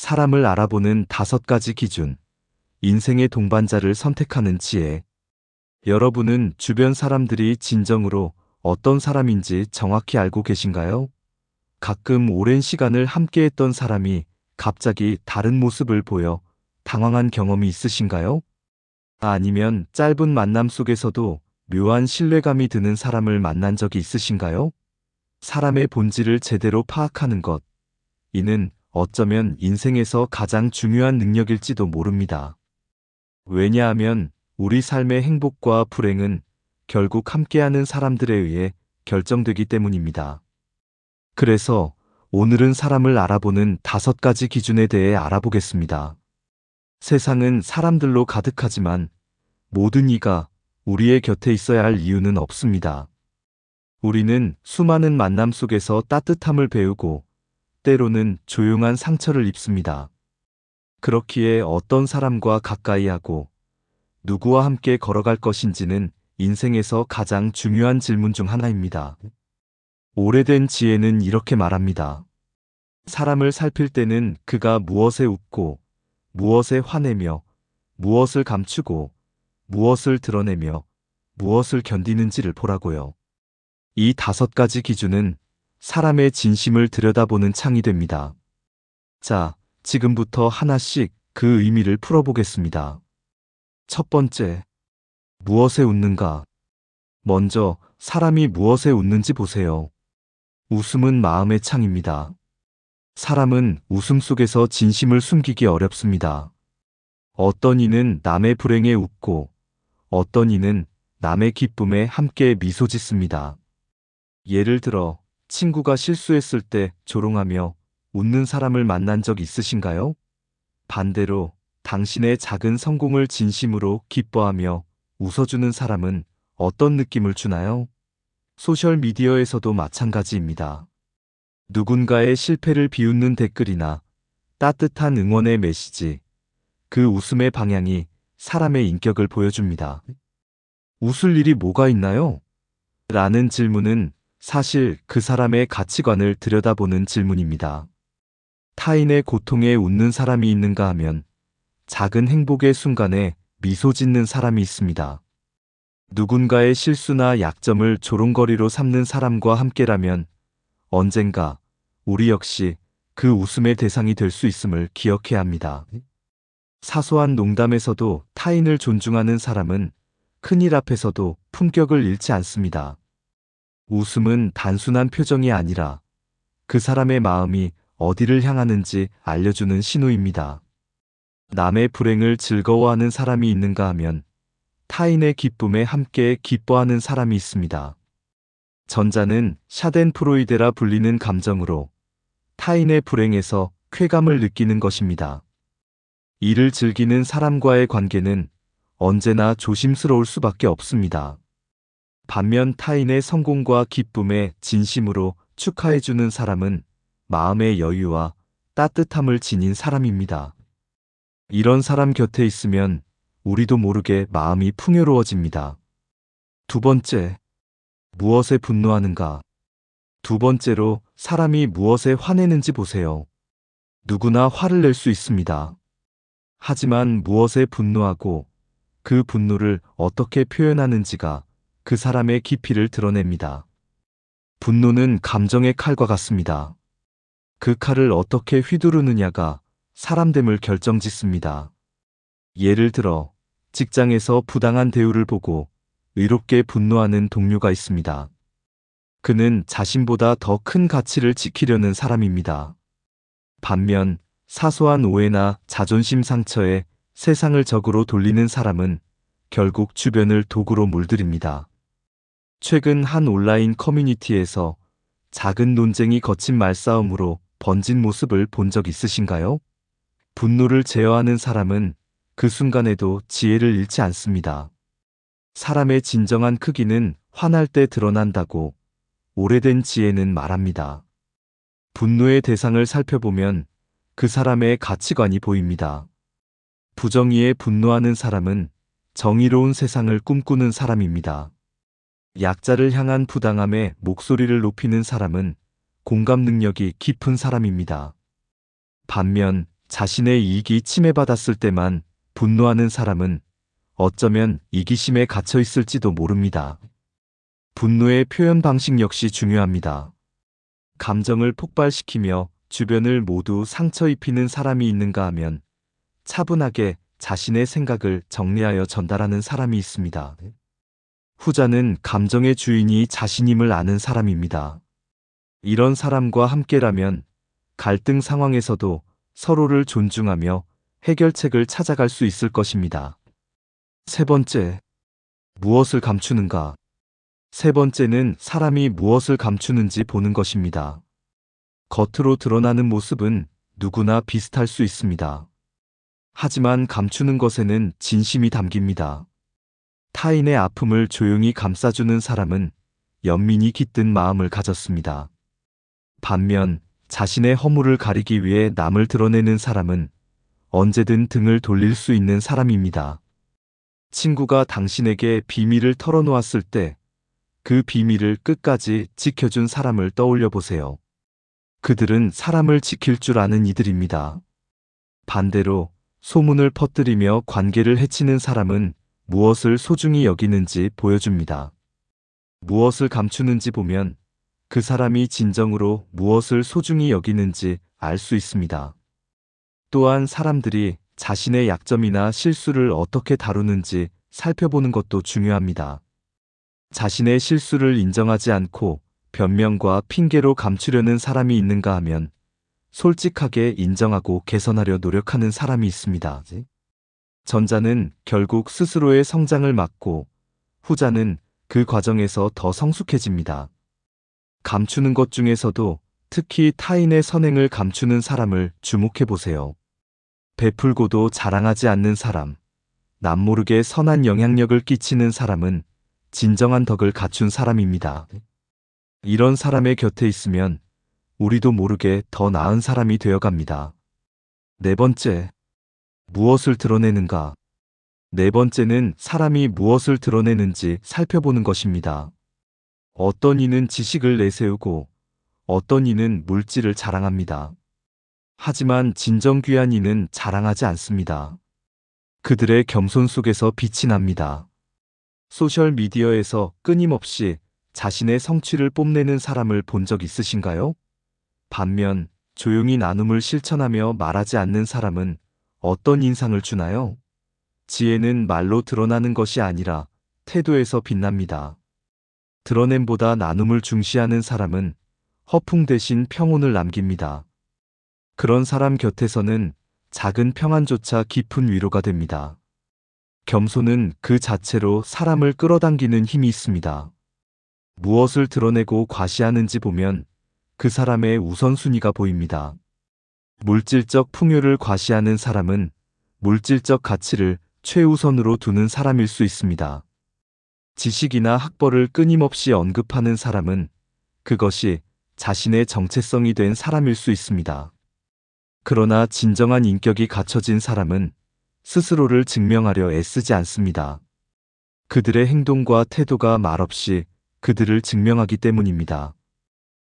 사람을 알아보는 5가지 기준. 인생의 동반자를 선택하는 지혜. 여러분은 주변 사람들이 진정으로 어떤 사람인지 정확히 알고 계신가요? 가끔 오랜 시간을 함께했던 사람이 갑자기 다른 모습을 보여 당황한 경험이 있으신가요? 아니면 짧은 만남 속에서도 묘한 신뢰감이 드는 사람을 만난 적이 있으신가요? 사람의 본질을 제대로 파악하는 것. 이는 어쩌면 인생에서 가장 중요한 능력일지도 모릅니다. 왜냐하면 우리 삶의 행복과 불행은 결국 함께하는 사람들에 의해 결정되기 때문입니다. 그래서 오늘은 사람을 알아보는 5가지 기준에 대해 알아보겠습니다. 세상은 사람들로 가득하지만 모든 이가 우리의 곁에 있어야 할 이유는 없습니다. 우리는 수많은 만남 속에서 따뜻함을 배우고 때로는 조용한 상처를 입습니다. 그렇기에 어떤 사람과 가까이 하고 누구와 함께 걸어갈 것인지는 인생에서 가장 중요한 질문 중 하나입니다. 오래된 지혜는 이렇게 말합니다. 사람을 살필 때는 그가 무엇에 웃고, 무엇에 화내며, 무엇을 감추고, 무엇을 드러내며, 무엇을 견디는지를 보라고요. 이 5가지 기준은 사람의 진심을 들여다보는 창이 됩니다. 자, 지금부터 하나씩 그 의미를 풀어보겠습니다. 첫 번째, 무엇에 웃는가? 먼저 사람이 무엇에 웃는지 보세요. 웃음은 마음의 창입니다. 사람은 웃음 속에서 진심을 숨기기 어렵습니다. 어떤 이는 남의 불행에 웃고, 어떤 이는 남의 기쁨에 함께 미소 짓습니다. 예를 들어, 친구가 실수했을 때 조롱하며 웃는 사람을 만난 적 있으신가요? 반대로 당신의 작은 성공을 진심으로 기뻐하며 웃어주는 사람은 어떤 느낌을 주나요? 소셜미디어에서도 마찬가지입니다. 누군가의 실패를 비웃는 댓글이나 따뜻한 응원의 메시지, 그 웃음의 방향이 사람의 인격을 보여줍니다. 웃을 일이 뭐가 있나요? 라는 질문은 사실 그 사람의 가치관을 들여다보는 질문입니다. 타인의 고통에 웃는 사람이 있는가 하면 작은 행복의 순간에 미소 짓는 사람이 있습니다. 누군가의 실수나 약점을 조롱거리로 삼는 사람과 함께라면 언젠가 우리 역시 그 웃음의 대상이 될 수 있음을 기억해야 합니다. 사소한 농담에서도 타인을 존중하는 사람은 큰일 앞에서도 품격을 잃지 않습니다. 웃음은 단순한 표정이 아니라 그 사람의 마음이 어디를 향하는지 알려주는 신호입니다. 남의 불행을 즐거워하는 사람이 있는가 하면 타인의 기쁨에 함께 기뻐하는 사람이 있습니다. 전자는 샤덴프로이데라 불리는 감정으로 타인의 불행에서 쾌감을 느끼는 것입니다. 이를 즐기는 사람과의 관계는 언제나 조심스러울 수밖에 없습니다. 반면 타인의 성공과 기쁨에 진심으로 축하해주는 사람은 마음의 여유와 따뜻함을 지닌 사람입니다. 이런 사람 곁에 있으면 우리도 모르게 마음이 풍요로워집니다. 두 번째, 무엇에 분노하는가? 두 번째로 사람이 무엇에 화내는지 보세요. 누구나 화를 낼 수 있습니다. 하지만 무엇에 분노하고 그 분노를 어떻게 표현하는지가 그 사람의 깊이를 드러냅니다. 분노는 감정의 칼과 같습니다. 그 칼을 어떻게 휘두르느냐가 사람됨을 결정짓습니다. 예를 들어, 직장에서 부당한 대우를 보고 의롭게 분노하는 동료가 있습니다. 그는 자신보다 더 큰 가치를 지키려는 사람입니다. 반면 사소한 오해나 자존심 상처에 세상을 적으로 돌리는 사람은 결국 주변을 독으로 물들입니다. 최근 한 온라인 커뮤니티에서 작은 논쟁이 거친 말싸움으로 번진 모습을 본 적 있으신가요? 분노를 제어하는 사람은 그 순간에도 지혜를 잃지 않습니다. 사람의 진정한 크기는 화날 때 드러난다고 오래된 지혜는 말합니다. 분노의 대상을 살펴보면 그 사람의 가치관이 보입니다. 부정의에 분노하는 사람은 정의로운 세상을 꿈꾸는 사람입니다. 약자를 향한 부당함에 목소리를 높이는 사람은 공감 능력이 깊은 사람입니다. 반면 자신의 이익이 침해받았을 때만 분노하는 사람은 어쩌면 이기심에 갇혀 있을지도 모릅니다. 분노의 표현 방식 역시 중요합니다. 감정을 폭발시키며 주변을 모두 상처 입히는 사람이 있는가 하면 차분하게 자신의 생각을 정리하여 전달하는 사람이 있습니다. 후자는 감정의 주인이 자신임을 아는 사람입니다. 이런 사람과 함께라면 갈등 상황에서도 서로를 존중하며 해결책을 찾아갈 수 있을 것입니다. 세 번째, 무엇을 감추는가? 세 번째는 사람이 무엇을 감추는지 보는 것입니다. 겉으로 드러나는 모습은 누구나 비슷할 수 있습니다. 하지만 감추는 것에는 진심이 담깁니다. 타인의 아픔을 조용히 감싸주는 사람은 연민이 깃든 마음을 가졌습니다. 반면 자신의 허물을 가리기 위해 남을 드러내는 사람은 언제든 등을 돌릴 수 있는 사람입니다. 친구가 당신에게 비밀을 털어놓았을 때 그 비밀을 끝까지 지켜준 사람을 떠올려 보세요. 그들은 사람을 지킬 줄 아는 이들입니다. 반대로 소문을 퍼뜨리며 관계를 해치는 사람은 무엇을 소중히 여기는지 보여줍니다. 무엇을 감추는지 보면 그 사람이 진정으로 무엇을 소중히 여기는지 알 수 있습니다. 또한 사람들이 자신의 약점이나 실수를 어떻게 다루는지 살펴보는 것도 중요합니다. 자신의 실수를 인정하지 않고 변명과 핑계로 감추려는 사람이 있는가 하면 솔직하게 인정하고 개선하려 노력하는 사람이 있습니다. 전자는 결국 스스로의 성장을 막고 후자는 그 과정에서 더 성숙해집니다. 감추는 것 중에서도 특히 타인의 선행을 감추는 사람을 주목해 보세요. 베풀고도 자랑하지 않는 사람, 남모르게 선한 영향력을 끼치는 사람은 진정한 덕을 갖춘 사람입니다. 이런 사람의 곁에 있으면 우리도 모르게 더 나은 사람이 되어갑니다. 네 번째, 무엇을 드러내는가? 네 번째는 사람이 무엇을 드러내는지 살펴보는 것입니다. 어떤 이는 지식을 내세우고 어떤 이는 물질을 자랑합니다. 하지만 진정 귀한 이는 자랑하지 않습니다. 그들의 겸손 속에서 빛이 납니다. 소셜미디어에서 끊임없이 자신의 성취를 뽐내는 사람을 본 적 있으신가요? 반면 조용히 나눔을 실천하며 말하지 않는 사람은 어떤 인상을 주나요? 지혜는 말로 드러나는 것이 아니라 태도에서 빛납니다. 드러냄보다 나눔을 중시하는 사람은 허풍 대신 평온을 남깁니다. 그런 사람 곁에서는 작은 평안조차 깊은 위로가 됩니다. 겸손은 그 자체로 사람을 끌어당기는 힘이 있습니다. 무엇을 드러내고 과시하는지 보면 그 사람의 우선순위가 보입니다. 물질적 풍요를 과시하는 사람은 물질적 가치를 최우선으로 두는 사람일 수 있습니다. 지식이나 학벌을 끊임없이 언급하는 사람은 그것이 자신의 정체성이 된 사람일 수 있습니다. 그러나 진정한 인격이 갖춰진 사람은 스스로를 증명하려 애쓰지 않습니다. 그들의 행동과 태도가 말없이 그들을 증명하기 때문입니다.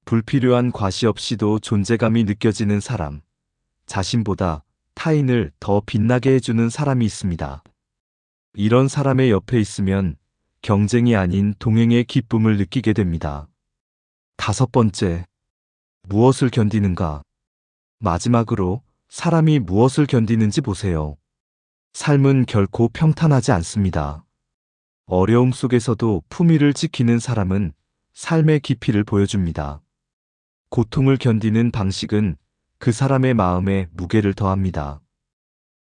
불필요한 과시 없이도 존재감이 느껴지는 사람, 자신보다 타인을 더 빛나게 해주는 사람이 있습니다. 이런 사람의 옆에 있으면 경쟁이 아닌 동행의 기쁨을 느끼게 됩니다. 다섯 번째, 무엇을 견디는가? 마지막으로 사람이 무엇을 견디는지 보세요. 삶은 결코 평탄하지 않습니다. 어려움 속에서도 품위를 지키는 사람은 삶의 깊이를 보여줍니다. 고통을 견디는 방식은 그 사람의 마음에 무게를 더합니다.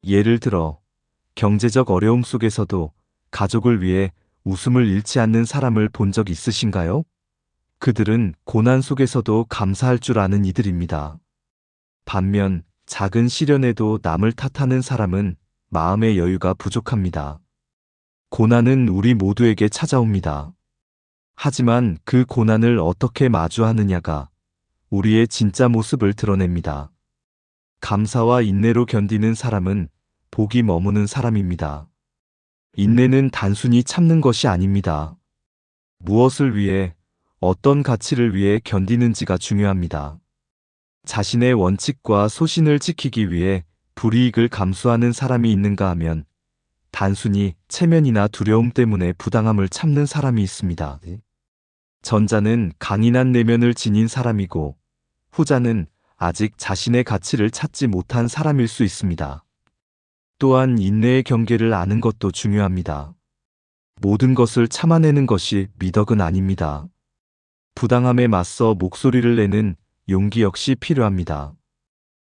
예를 들어 경제적 어려움 속에서도 가족을 위해 웃음을 잃지 않는 사람을 본 적 있으신가요? 그들은 고난 속에서도 감사할 줄 아는 이들입니다. 반면 작은 시련에도 남을 탓하는 사람은 마음의 여유가 부족합니다. 고난은 우리 모두에게 찾아옵니다. 하지만 그 고난을 어떻게 마주하느냐가 우리의 진짜 모습을 드러냅니다. 감사와 인내로 견디는 사람은 복이 머무는 사람입니다. 인내는 단순히 참는 것이 아닙니다. 무엇을 위해, 어떤 가치를 위해 견디는지가 중요합니다. 자신의 원칙과 소신을 지키기 위해 불이익을 감수하는 사람이 있는가 하면 단순히 체면이나 두려움 때문에 부당함을 참는 사람이 있습니다. 전자는 강인한 내면을 지닌 사람이고 후자는 아직 자신의 가치를 찾지 못한 사람일 수 있습니다. 또한 인내의 경계를 아는 것도 중요합니다. 모든 것을 참아내는 것이 미덕은 아닙니다. 부당함에 맞서 목소리를 내는 용기 역시 필요합니다.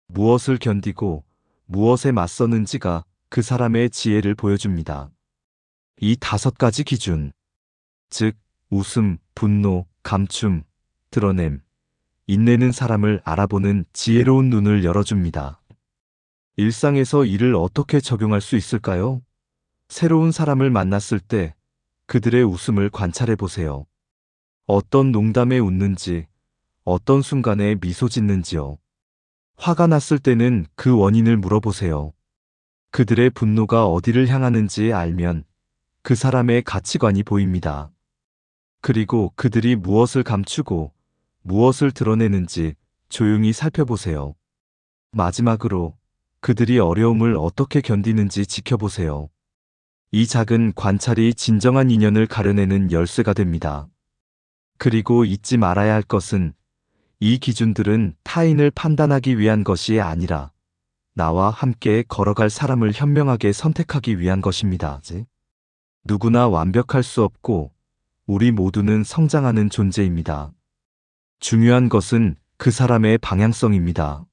무엇을 견디고 무엇에 맞서는지가 그 사람의 지혜를 보여줍니다. 이 5가지 기준, 즉 웃음, 분노, 감춤, 드러냄, 인내는 사람을 알아보는 지혜로운 눈을 열어줍니다. 일상에서 이를 어떻게 적용할 수 있을까요? 새로운 사람을 만났을 때 그들의 웃음을 관찰해 보세요. 어떤 농담에 웃는지, 어떤 순간에 미소 짓는지요. 화가 났을 때는 그 원인을 물어보세요. 그들의 분노가 어디를 향하는지 알면 그 사람의 가치관이 보입니다. 그리고 그들이 무엇을 감추고 무엇을 드러내는지 조용히 살펴보세요. 마지막으로 그들이 어려움을 어떻게 견디는지 지켜보세요. 이 작은 관찰이 진정한 인연을 가려내는 열쇠가 됩니다. 그리고 잊지 말아야 할 것은 이 기준들은 타인을 판단하기 위한 것이 아니라 나와 함께 걸어갈 사람을 현명하게 선택하기 위한 것입니다. 누구나 완벽할 수 없고 우리 모두는 성장하는 존재입니다. 중요한 것은 그 사람의 방향성입니다.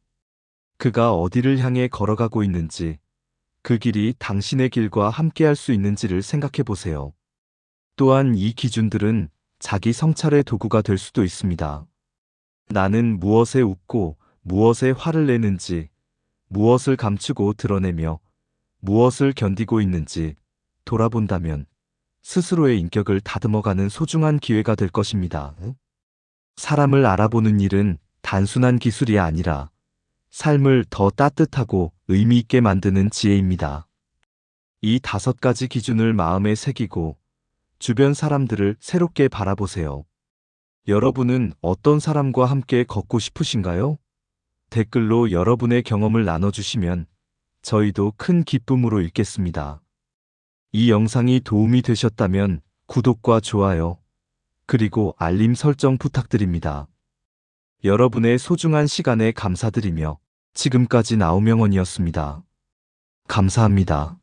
그가 어디를 향해 걸어가고 있는지, 그 길이 당신의 길과 함께할 수 있는지를 생각해 보세요. 또한 이 기준들은 자기 성찰의 도구가 될 수도 있습니다. 나는 무엇에 웃고 무엇에 화를 내는지, 무엇을 감추고 드러내며 무엇을 견디고 있는지 돌아본다면 스스로의 인격을 다듬어가는 소중한 기회가 될 것입니다. 사람을 알아보는 일은 단순한 기술이 아니라 삶을 더 따뜻하고 의미 있게 만드는 지혜입니다. 이 5가지 기준을 마음에 새기고 주변 사람들을 새롭게 바라보세요. 여러분은 어떤 사람과 함께 걷고 싶으신가요? 댓글로 여러분의 경험을 나눠주시면 저희도 큰 기쁨으로 읽겠습니다. 이 영상이 도움이 되셨다면 구독과 좋아요, 그리고 알림 설정 부탁드립니다. 여러분의 소중한 시간에 감사드리며 지금까지 나우명원이었습니다. 감사합니다.